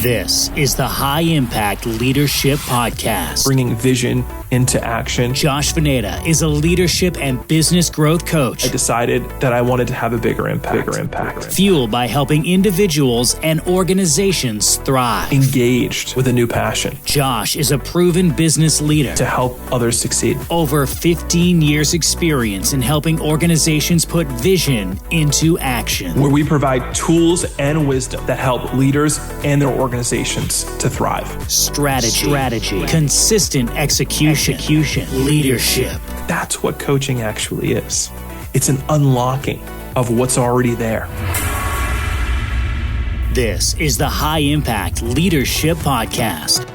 This is the High Impact Leadership Podcast. Bringing vision into action. Josh Vanada is a leadership and business growth coach. I decided that I wanted to have a bigger impact. Fueled by helping individuals and organizations thrive. Engaged with a new passion. Josh is a proven business leader. To help others succeed. Over 15 years experience in helping organizations put vision into action. Where we provide tools and wisdom that help leaders and their organizations to thrive. Strategy. Consistent execution. Leadership. That's what coaching actually is. It's an unlocking of what's already there. This is the High Impact Leadership Podcast.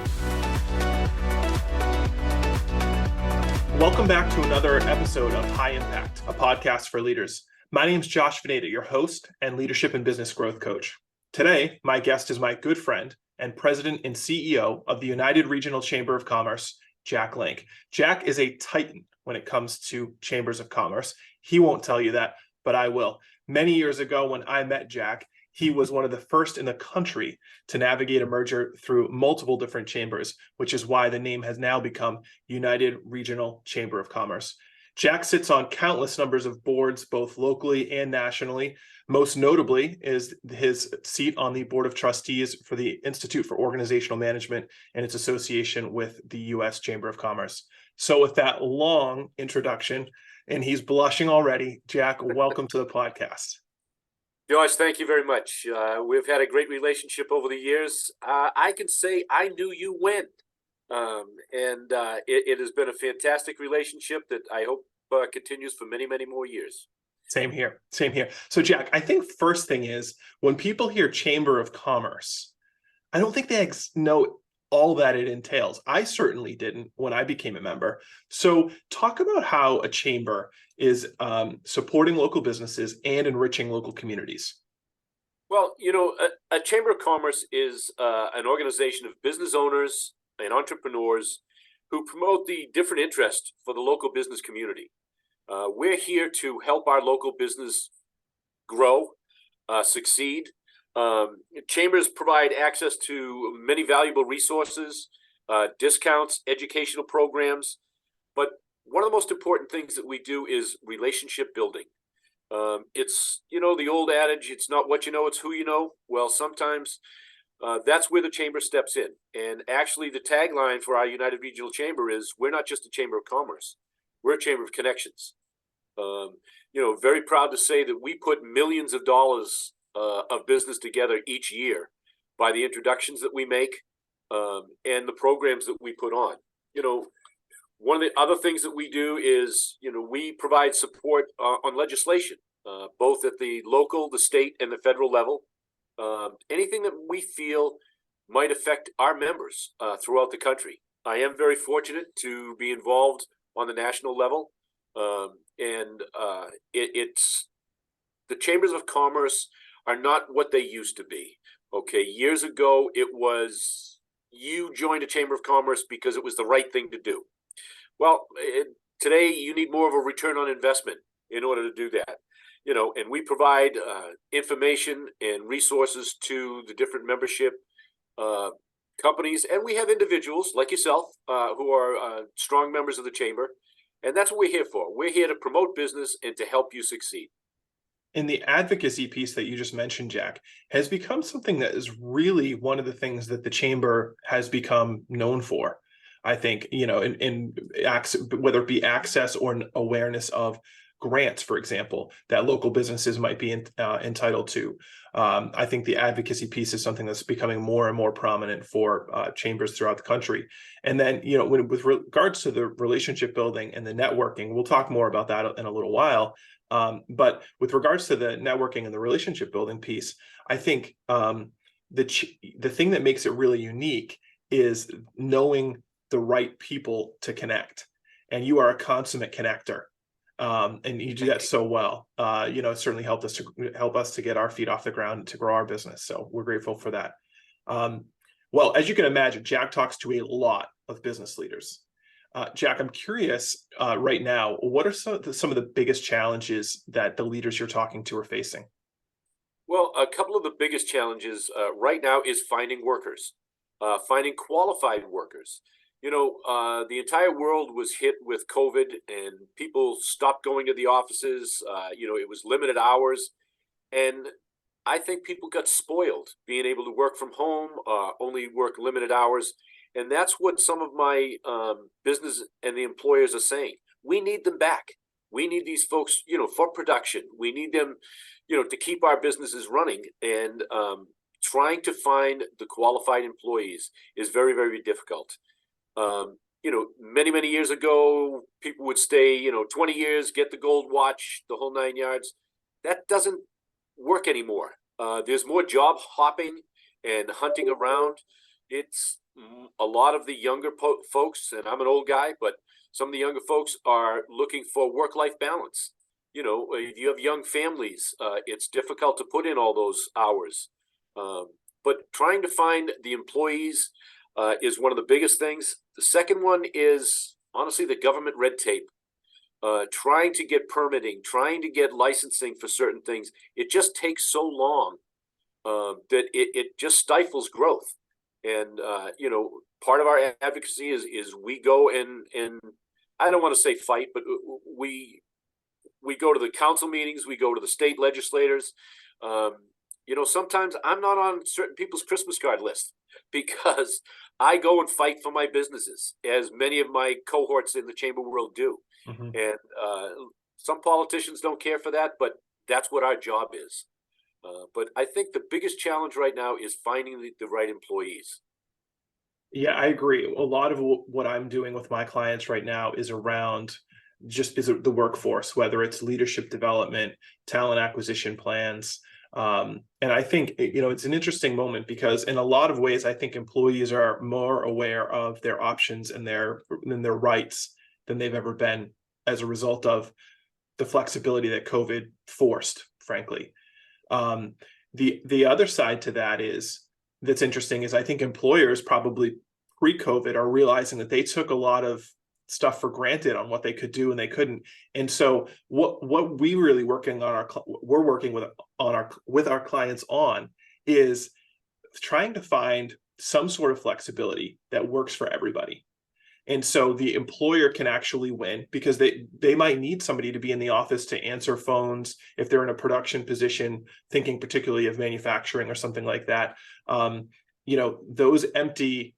Welcome back to another episode of High Impact, a podcast for leaders. My name is Josh Vanada, your host and leadership and business growth coach. Today, my guest is my good friend and president and CEO of the United Regional Chamber of Commerce, Jack Lank. Jack is a titan when it comes to chambers of commerce. He won't tell you that, but I will. Many years ago when I met Jack, he was one of the first in the country to navigate a merger through multiple different chambers, which is why the name has now become United Regional Chamber of Commerce. Jack sits on countless numbers of boards, both locally and nationally. Most notably is his seat on the Board of Trustees for the Institute for Organizational Management and its association with the U.S. Chamber of Commerce. So with that long introduction, and he's blushing already, Jack, welcome to the podcast. Josh, thank you very much. We've had a great relationship over the years. I can say I knew you when. It has been a fantastic relationship that I hope continues for many, many more years. Same here. So Jack, I think first thing is when people hear Chamber of Commerce, I don't think they know all that it entails. I certainly didn't when I became a member. So talk about how a chamber is supporting local businesses and enriching local communities. Well, a Chamber of Commerce is an organization of business owners and entrepreneurs who promote the different interests for the local business community. We're here to help our local business grow, succeed. Chambers provide access to many valuable resources, discounts, educational programs. But one of the most important things that we do is relationship building. It's, the old adage, it's not what you know, it's who you know. Well, sometimes that's where the chamber steps in. And actually, the tagline for our United Regional Chamber is, we're not just a chamber of commerce, we're a chamber of connections. Very proud to say that we put millions of dollars of business together each year by the introductions that we make and the programs that we put on. One of the other things that we do is, we provide support on legislation, both at the local, the state, and the federal level. Anything that we feel might affect our members throughout the country. I am very fortunate to be involved on the national level. It's the chambers of commerce are not what they used to be. Okay, years ago, it was you joined a chamber of commerce because it was the right thing to do. Well, today you need more of a return on investment in order to do that. And we provide information and resources to the different membership companies, and we have individuals like yourself who are strong members of the chamber. And that's what we're here for. We're here to promote business and to help you succeed. And the advocacy piece that you just mentioned, Jack, has become something that is really one of the things that the chamber has become known for. I think, in whether it be access or an awareness of grants, for example, that local businesses might be entitled to. I think the advocacy piece is something that's becoming more and more prominent for chambers throughout the country. And then, with regards to the relationship building and the networking, we'll talk more about that in a little while. But with regards to the networking and the relationship building piece, I think the thing that makes it really unique is knowing the right people to connect. And you are a consummate connector. And you do that so well. It certainly helped us to get our feet off the ground to grow our business. So we're grateful for that. Well, as you can imagine, Jack talks to a lot of business leaders. Jack, I'm curious right now, what are some of the biggest challenges that the leaders you're talking to are facing? Well, a couple of the biggest challenges right now is finding workers, finding qualified workers. The entire world was hit with COVID, and people stopped going to the offices. It was limited hours, and I think people got spoiled being able to work from home, only work limited hours, and that's what some of my business and the employers are saying. We need them back. We need these folks, for production. We need them, to keep our businesses running. And trying to find the qualified employees is very, very difficult. Many, many years ago, people would stay, 20 years, get the gold watch, the whole 9 yards. That doesn't work anymore. There's more job hopping and hunting around. It's a lot of the younger folks, and I'm an old guy, but some of the younger folks are looking for work-life balance. If you have young families, it's difficult to put in all those hours. But trying to find the employees is one of the biggest things. The second one is honestly the government red tape. Trying to get permitting, trying to get licensing for certain things. It just takes so long that it just stifles growth. And part of our advocacy is we go and I don't want to say fight, but we go to the council meetings, we go to the state legislators. Sometimes I'm not on certain people's Christmas card list because I go and fight for my businesses, as many of my cohorts in the chamber world do. Mhm. And some politicians don't care for that, but that's what our job is. But I think the biggest challenge right now is finding the right employees. Yeah, I agree. A lot of what I'm doing with my clients right now is around just is the workforce, whether it's leadership development, talent acquisition plans. And I think, it's an interesting moment because in a lot of ways, I think employees are more aware of their options and their rights than they've ever been as a result of the flexibility that COVID forced, frankly. The other side to that that's interesting is I think employers probably pre-COVID are realizing that they took a lot of stuff for granted on what they could do and they couldn't. And so what we really working on we're working with our clients on is trying to find some sort of flexibility that works for everybody. And so the employer can actually win because they might need somebody to be in the office to answer phones if they're in a production position, thinking particularly of manufacturing or something like that. Those empty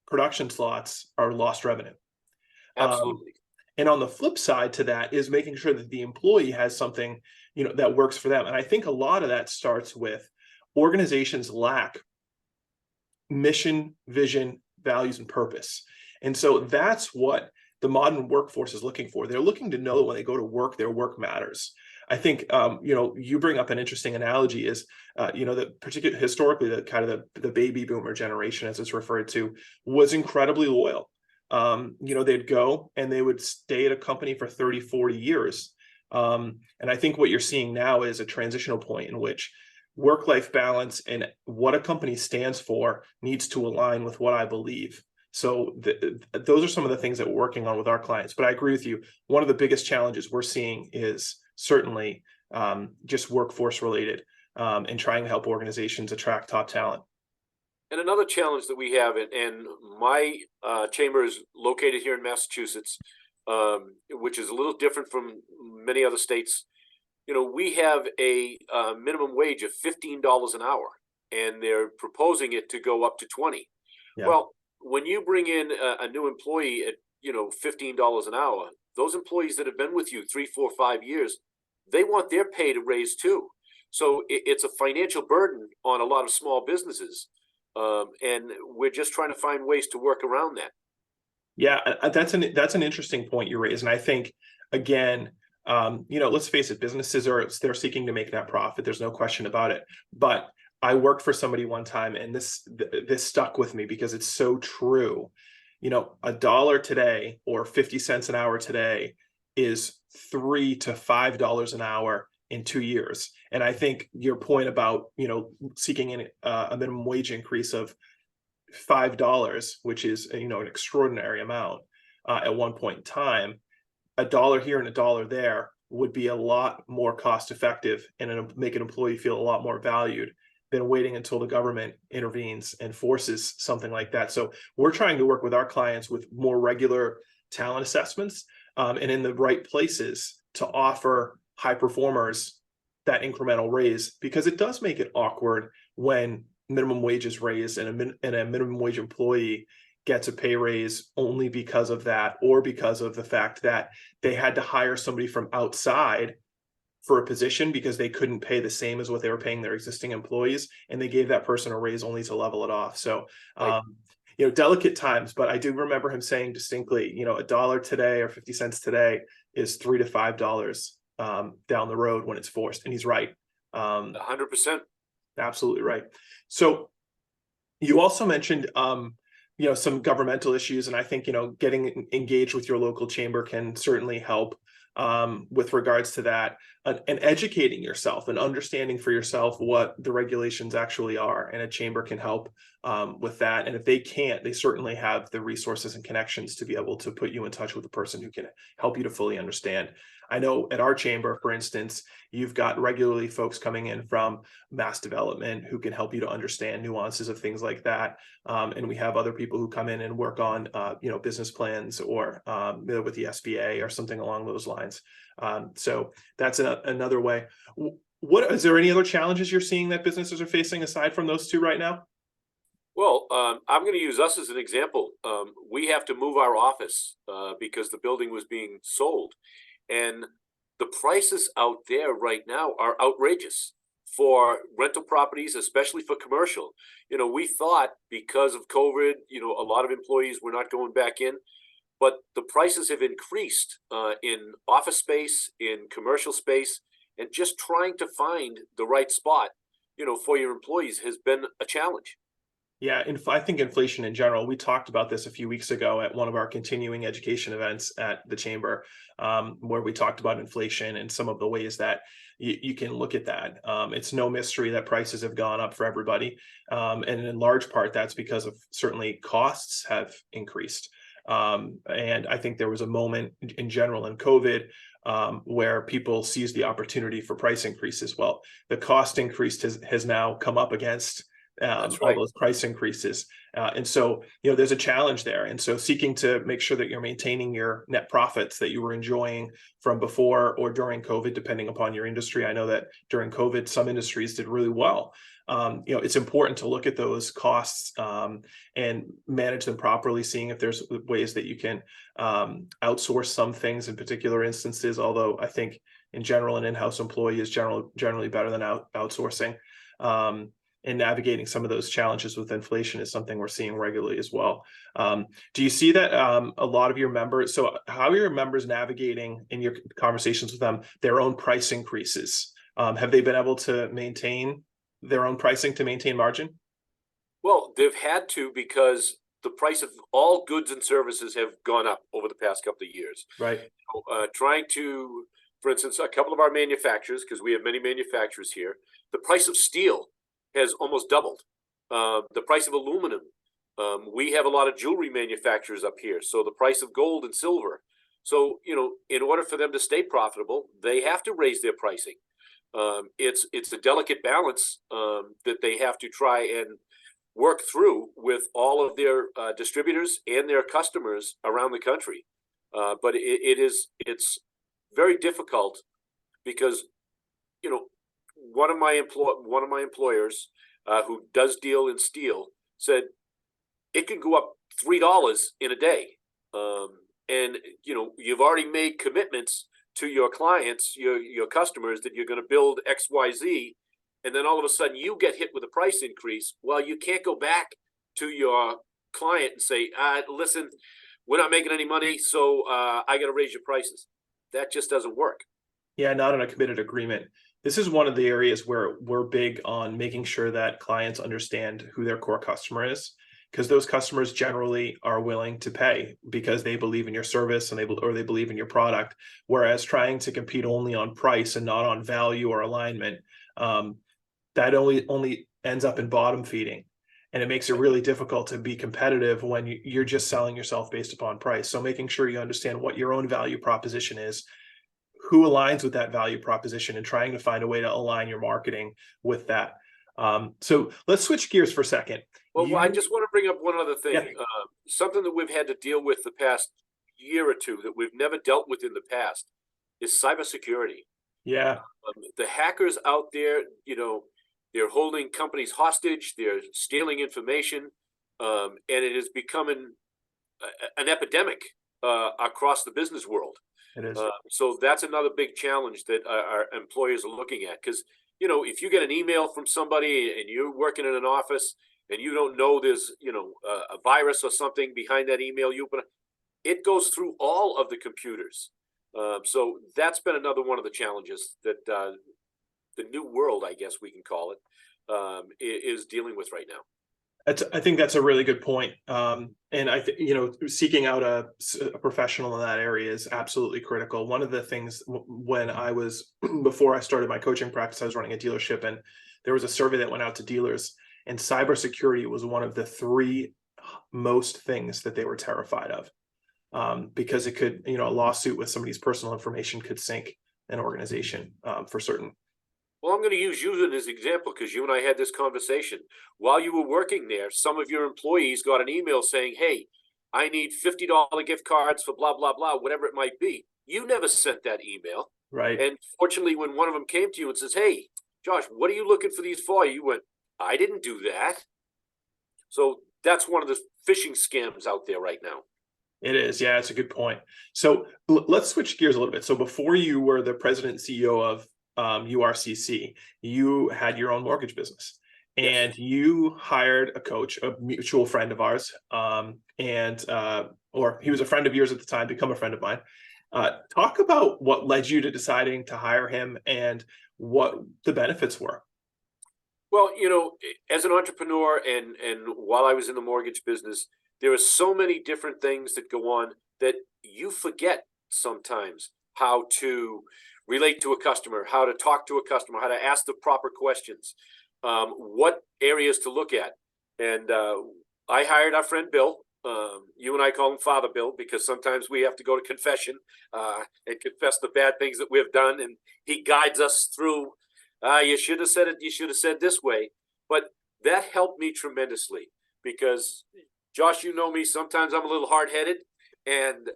production slots are lost revenue. Absolutely. And on the flip side to that is making sure that the employee has something, that works for them. And I think a lot of that starts with organizations lack mission, vision, values, and purpose. And so that's what the modern workforce is looking for. They're looking to know that when they go to work, their work matters. I think, you bring up an interesting analogy is, that particular historically, the kind of the baby boomer generation, as it's referred to, was incredibly loyal. They'd go and they would stay at a company for 30, 40 years. And I think what you're seeing now is a transitional point in which work-life balance and what a company stands for needs to align with what I believe. So those are some of the things that we're working on with our clients. But I agree with you. One of the biggest challenges we're seeing is certainly just workforce related and trying to help organizations attract top talent. And another challenge that we have, and my chamber is located here in Massachusetts, which is a little different from many other states. We have a minimum wage of $15 an hour, and they're proposing it to go up to 20. Yeah. Well, when you bring in a new employee at $15 an hour, those employees that have been with you 3, 4, 5 years, they want their pay to raise too. So it's a financial burden on a lot of small businesses, and we're just trying to find ways to work around that. Yeah, that's an interesting point you raise, and I think again, let's face it, businesses they're seeking to make that profit. There's no question about it. But I worked for somebody one time, and this stuck with me because it's so true. $1 today or 50 cents an hour today is $3 to $5 an hour in 2 years. And I think your point about seeking a minimum wage increase of $5, which is an extraordinary amount at one point in time, $1 here and $1 there would be a lot more cost effective and make an employee feel a lot more valued than waiting until the government intervenes and forces something like that. So we're trying to work with our clients with more regular talent assessments, and in the right places to offer high performers that incremental raise, because it does make it awkward when minimum wage is raised and a minimum wage employee gets a pay raise only because of that, or because of the fact that they had to hire somebody from outside for a position because they couldn't pay the same as what they were paying their existing employees, and they gave that person a raise only to level it off. So delicate times, but I do remember him saying distinctly, $1 today or 50 cents today is $3 to $5 down the road when it's forced. And he's right. 100%. Absolutely right. So you also mentioned, some governmental issues, and I think, getting engaged with your local chamber can certainly help with regards to that, and educating yourself and understanding for yourself what the regulations actually are. And a chamber can help with that. And if they can't, they certainly have the resources and connections to be able to put you in touch with a person who can help you to fully understand. I know at our chamber, for instance, you've got regularly folks coming in from mass development who can help you to understand nuances of things like that. And we have other people who come in and work on, business plans or with the SBA or something along those lines. So that's another way. What is there any other challenges you're seeing that businesses are facing aside from those two right now? Well, I'm going to use us as an example. We have to move our office because the building was being sold. And the prices out there right now are outrageous for rental properties, especially for commercial. We thought because of COVID, a lot of employees were not going back in, but the prices have increased in office space, in commercial space, and just trying to find the right spot, for your employees has been a challenge. Yeah, and I think inflation in general, we talked about this a few weeks ago at one of our continuing education events at the chamber, where we talked about inflation and some of the ways that you can look at that. It's no mystery that prices have gone up for everybody. And in large part, that's because of certainly costs have increased. And I think there was a moment in general in COVID where people seized the opportunity for price increases. Well, the cost increase has now come up against all those price increases. And so, there's a challenge there. And so seeking to make sure that you're maintaining your net profits that you were enjoying from before or during COVID, depending upon your industry. I know that during COVID, some industries did really well. It's important to look at those costs and manage them properly, seeing if there's ways that you can outsource some things in particular instances, although I think in general, an in-house employee is generally better than outsourcing. And navigating some of those challenges with inflation is something we're seeing regularly as well. Do you see that a lot of your members, so how are your members navigating in your conversations with them their own price increases? Have they been able to maintain their own pricing to maintain margin? Well, they've had to, because the price of all goods and services have gone up over the past couple of years. Right. Trying to, for instance, a couple of our manufacturers, because we have many manufacturers here, the price of steel has almost doubled. The price of aluminum. We have a lot of jewelry manufacturers up here, so the price of gold and silver. So, in order for them to stay profitable, they have to raise their pricing. It's a delicate balance that they have to try and work through with all of their distributors and their customers around the country. But it's very difficult because, one of my employers who does deal in steel said it can go up $3 in a day, and you've already made commitments to your clients, your customers, that you're going to build XYZ, and then all of a sudden you get hit with a price increase. Well, you can't go back to your client and say, "Listen, we're not making any money, so I got to raise your prices." That just doesn't work. Yeah, not in a committed agreement. This is one of the areas where we're big on making sure that clients understand who their core customer is, because those customers generally are willing to pay because they believe in your service and they believe in your product. Whereas trying to compete only on price and not on value or alignment, that only ends up in bottom feeding. And it makes it really difficult to be competitive when you're just selling yourself based upon price. So making sure you understand what your own value proposition is, who aligns with that value proposition and trying to find a way to align your marketing with that. So let's switch gears for a second. Well, I just want to bring up one other thing. Yeah. Something that we've had to deal with the past year or two that we've never dealt with in the past is cybersecurity. Yeah. The hackers out there, they're holding companies hostage, they're stealing information, and it is becoming an epidemic across the business world. It is. So that's another big challenge that our employers are looking at. Because, if you get an email from somebody and you're working in an office and you don't know there's, a virus or something behind that email, it goes through all of the computers. So that's been another one of the challenges that the new world, I guess we can call it, is dealing with right now. I think that's a really good point. And I think, seeking out a professional in that area is absolutely critical. One of the things when before I started my coaching practice, I was running a dealership, and there was a survey that went out to dealers, and cybersecurity was one of the 3 most things that they were terrified of, because it could, a lawsuit with somebody's personal information could sink an organization for certain. Well, I'm going to use you as an example because you and I had this conversation. While you were working there, some of your employees got an email saying, hey, I need $50 gift cards for blah, blah, blah, whatever it might be. You never sent that email. Right. And fortunately, when one of them came to you and says, hey, Josh, what are you looking for these for? You went, I didn't do that. So that's one of the phishing scams out there right now. It is. Yeah, it's a good point. So let's switch gears a little bit. So before you were the president and CEO of URCC, you had your own mortgage business, and you hired a coach, a mutual friend of ours, or he was a friend of yours at the time, become a friend of mine. Talk about what led you to deciding to hire him and what the benefits were. Well, as an entrepreneur and while I was in the mortgage business, there are so many different things that go on that you forget sometimes how to relate to a customer, how to talk to a customer, how to ask the proper questions, what areas to look at. And I hired our friend Bill. You and I call him Father Bill because sometimes we have to go to confession and confess the bad things that we've done. And he guides us through, you should have said it, you should have said this way. But that helped me tremendously because, Josh, you know me, sometimes I'm a little hard-headed, and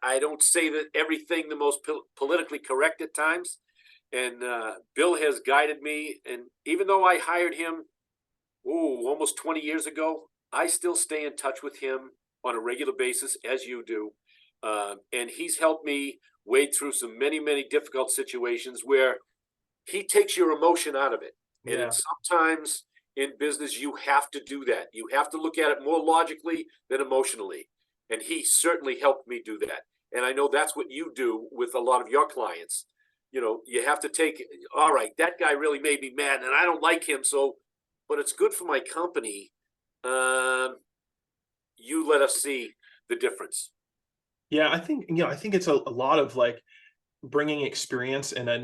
I don't say that everything the most politically correct at times. And Bill has guided me. And even though I hired him, almost 20 years ago, I still stay in touch with him on a regular basis, as you do. And he's helped me wade through many, many difficult situations where he takes your emotion out of it. Yeah. And sometimes in business, you have to do that. You have to look at it more logically than emotionally. And he certainly helped me do that. And I know that's what you do with a lot of your clients. You have to take, all right, that guy really made me mad and I don't like him. But it's good for my company. You let us see the difference. Yeah, I think it's a lot of like bringing experience in a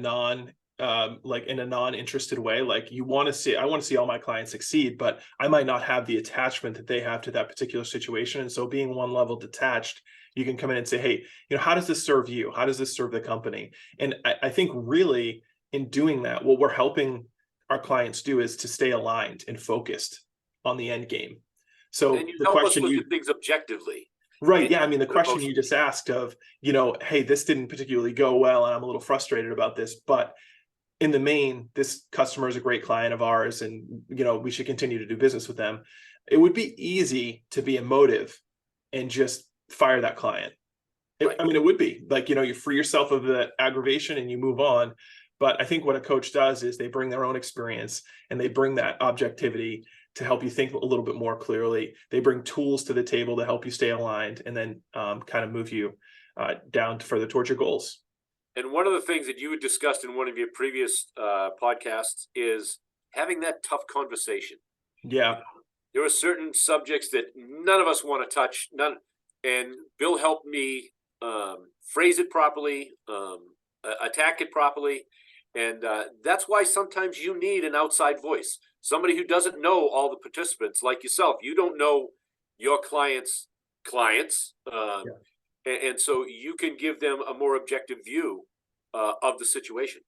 non-interested way. Like I want to see all my clients succeed, but I might not have the attachment that they have to that particular situation. And so being one level detached, you can come in and say, hey, how does this serve you? How does this serve the company? And I think really in doing that, what we're helping our clients do is to stay aligned and focused on the end game. So and you the help question us look at things objectively. Right. Yeah. I mean, the question you just asked of, hey, this didn't particularly go well, and I'm a little frustrated about this, but in the main, this customer is a great client of ours, and, we should continue to do business with them. It would be easy to be emotive and just fire that client. Right. I mean, it would be like, you free yourself of the aggravation and you move on. But I think what a coach does is they bring their own experience and they bring that objectivity to help you think a little bit more clearly. They bring tools to the table to help you stay aligned and then kind of move you down further towards your goals. And one of the things that you had discussed in one of your previous podcasts is having that tough conversation. Yeah. There are certain subjects that none of us want to touch. And Bill helped me phrase it properly, attack it properly. And that's why sometimes you need an outside voice, somebody who doesn't know all the participants like yourself. You don't know your clients. and so you can give them a more objective view of the situation.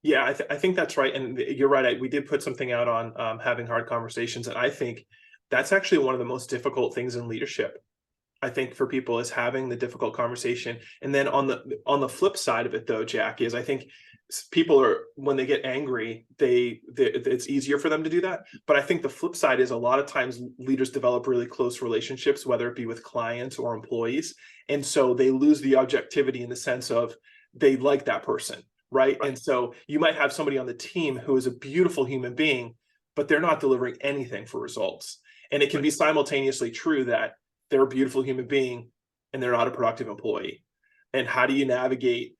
Yeah, I think that's right, and you're right. We did put something out on having hard conversations, and I think that's actually one of the most difficult things in leadership. I think for people is having the difficult conversation, and then on the flip side of it, though, Jack, is I think people are, when they get angry, it's easier for them to do that. But I think the flip side is a lot of times leaders develop really close relationships, whether it be with clients or employees, and so they lose the objectivity in the sense of they like that person. Right. And so you might have somebody on the team who is a beautiful human being, but they're not delivering anything for results. And it can be simultaneously true that they're a beautiful human being and they're not a productive employee. And how do you navigate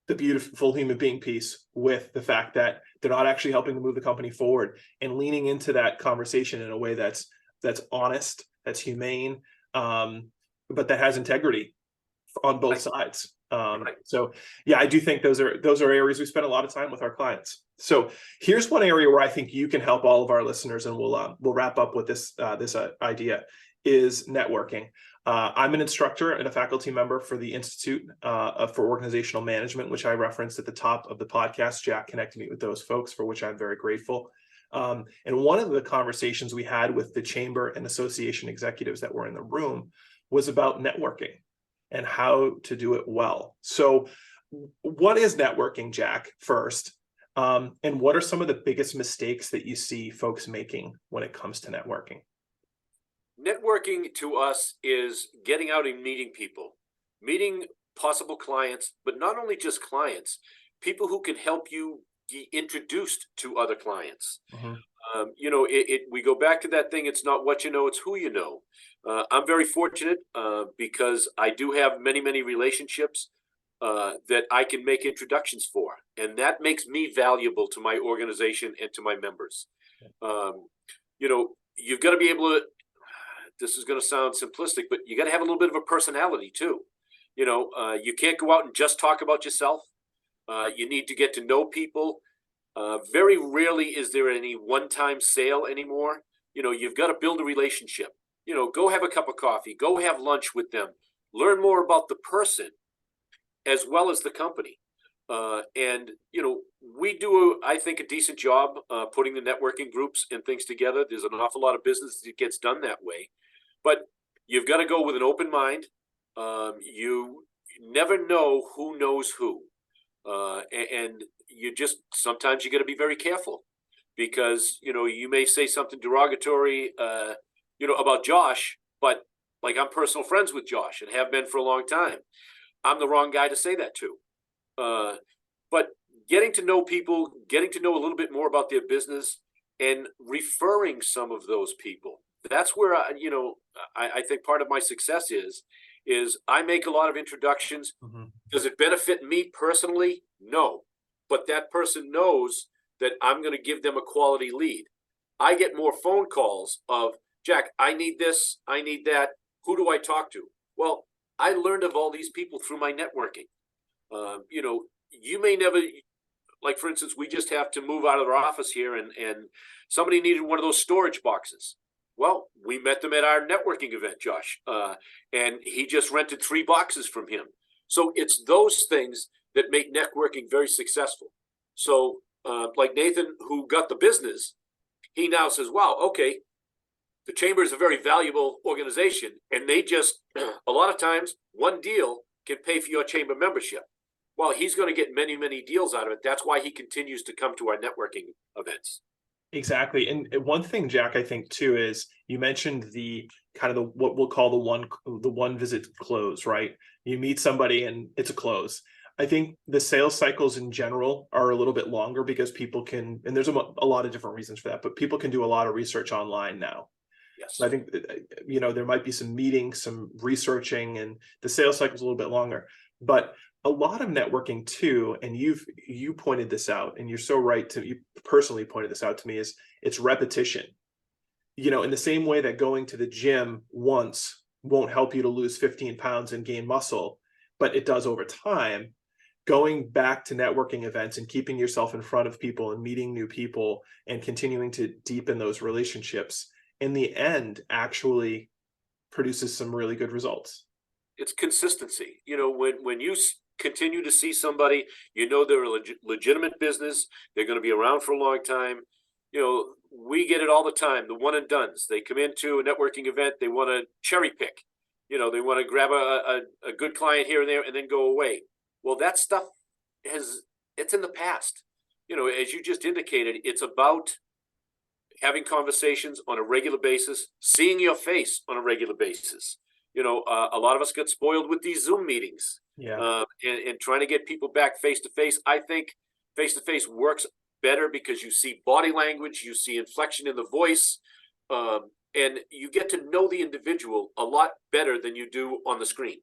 the beautiful human being piece with the fact that they're not actually helping to move the company forward, and leaning into that conversation in a way that's honest, that's humane, but that has integrity on both sides. So yeah, I do think those are areas we spend a lot of time with our clients. So here's one area where I think you can help all of our listeners, and we'll wrap up with this idea, is networking. I'm an instructor and a faculty member for the Institute for Organizational Management, which I referenced at the top of the podcast. Jack connected me with those folks, for which I'm very grateful. And one of the conversations we had with the chamber and association executives that were in the room was about networking and how to do it well. So what is networking, Jack, first? And what are some of the biggest mistakes that you see folks making when it comes to networking? Networking to us is getting out and meeting people, meeting possible clients, but not only just clients, people who can help you be introduced to other clients. Mm-hmm. We go back to that thing. It's not what you know, it's who you know. I'm very fortunate because I do have many, many relationships that I can make introductions for. And that makes me valuable to my organization and to my members. You've got to be able to, this is going to sound simplistic, but you got to have a little bit of a personality too. You can't go out and just talk about yourself. You need to get to know people. Very rarely is there any one-time sale anymore. You've got to build a relationship. Go have a cup of coffee, go have lunch with them, learn more about the person as well as the company. We do, I think, a decent job putting the networking groups and things together. There's an awful lot of business that gets done that way. But you've got to go with an open mind. You never know who knows who. And you just, sometimes you got to be very careful because, you may say something derogatory, about Josh, but like I'm personal friends with Josh and have been for a long time. I'm the wrong guy to say that to. But getting to know people, getting to know a little bit more about their business and referring some of those people. That's where I think part of my success is I make a lot of introductions. Mm-hmm. Does it benefit me personally? No. But that person knows that I'm going to give them a quality lead. I get more phone calls of, Jack, I need this, I need that. Who do I talk to? Well, I learned of all these people through my networking. You may never, like for instance, we just have to move out of our office here and somebody needed one of those storage boxes. Well, we met them at our networking event, Josh, and he just rented 3 boxes from him. So it's those things that make networking very successful. So like Nathan, who got the business, he now says, wow, okay, the chamber is a very valuable organization, and they just, a lot of times, one deal can pay for your chamber membership. Well, he's going to get many, many deals out of it. That's why he continues to come to our networking events. Exactly. And one thing, Jack, I think too, is you mentioned the kind of what we'll call the one visit close, right? You meet somebody and it's a close. I think the sales cycles in general are a little bit longer because people can, and there's a lot of different reasons for that, but people can do a lot of research online now. Yes. So I think, there might be some meetings, some researching, and the sales cycle is a little bit longer, but a lot of networking too, and you pointed this out, and you're so right, you personally pointed this out to me, is it's repetition. In the same way that going to the gym once won't help you to lose 15 pounds and gain muscle, but it does over time. Going back to networking events and keeping yourself in front of people and meeting new people and continuing to deepen those relationships, in the end, actually produces some really good results. it's consistency. When you continue to see somebody, they're a legitimate business. They're going to be around for a long time. We get it all the time. The one and dones. They come into a networking event. They want to cherry pick. They want to grab a good client here and there and then go away. Well, that stuff it's in the past. As you just indicated, it's about having conversations on a regular basis, seeing your face on a regular basis. A lot of us got spoiled with these Zoom meetings. Yeah. And trying to get people back face to face. I think face to face works better because you see body language, you see inflection in the voice, and you get to know the individual a lot better than you do on the screen.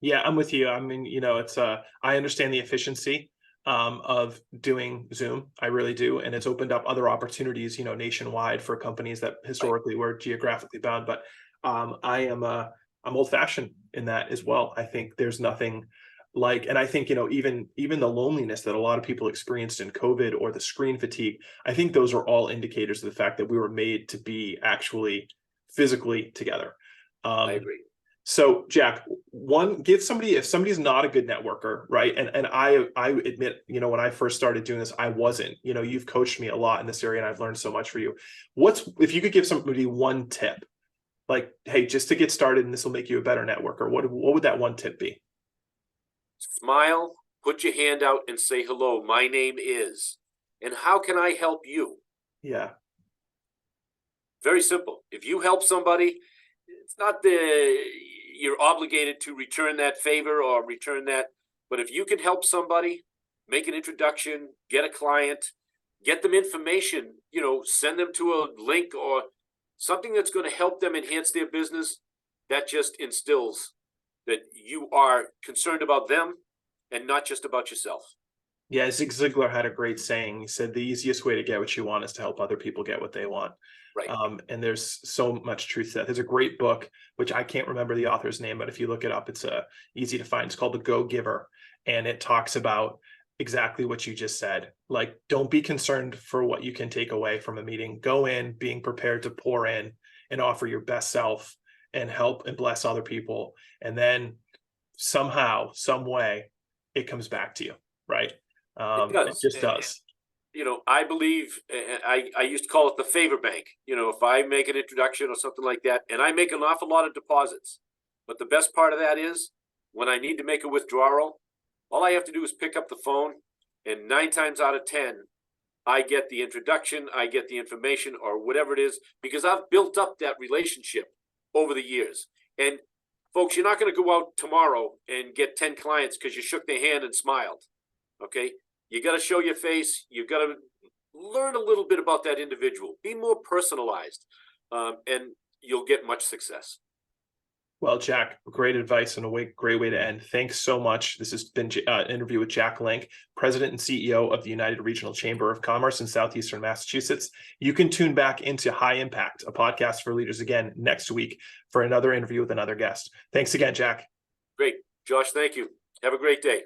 Yeah, I'm with you. I mean, it's I understand the efficiency of doing Zoom. I really do. And it's opened up other opportunities, nationwide for companies that historically were geographically bound. But I'm old fashioned in that as well. I think there's nothing like, and I think, even the loneliness that a lot of people experienced in COVID or the screen fatigue, I think those are all indicators of the fact that we were made to be actually physically together. I agree. So Jack, if somebody's not a good networker, right? And I admit, when I first started doing this, I wasn't. You've coached me a lot in this area and I've learned so much for you. If you could give somebody one tip, like, hey, just to get started and this will make you a better networker, what would that one tip be? Smile, put your hand out and say hello. My name is, and how can I help you? Yeah. Very simple. If you help somebody, it's not you're obligated to return that favor or return that. But if you can help somebody, make an introduction, get a client, get them information, send them to a link or something that's going to help them enhance their business, that just instills that you are concerned about them and not just about yourself. Yeah, Zig Ziglar had a great saying. He said, the easiest way to get what you want is to help other people get what they want. Right. And there's so much truth to that. There's a great book, which I can't remember the author's name, but if you look it up, it's easy to find. It's called The Go Giver. And it talks about exactly what you just said. Like, don't be concerned for what you can take away from a meeting. Go in being prepared to pour in and offer your best self and help and bless other people. And then somehow, some way, it comes back to you, right? It does. It just does. I believe, I used to call it the favor bank. If I make an introduction or something like that, and I make an awful lot of deposits, but the best part of that is when I need to make a withdrawal, all I have to do is pick up the phone, and 9 times out of 10, I get the introduction, I get the information or whatever it is, because I've built up that relationship over the years. And folks, you're not going to go out tomorrow and get 10 clients because you shook their hand and smiled. Okay. You got to show your face. You've got to learn a little bit about that individual, be more personalized, and you'll get much success. Well, Jack, great advice and great way to end. Thanks so much. This has been an interview with Jack Lank, President and CEO of the United Regional Chamber of Commerce in Southeastern Massachusetts. You can tune back into High Impact, a podcast for leaders, again next week for another interview with another guest. Thanks again, Jack. Great. Josh, thank you. Have a great day.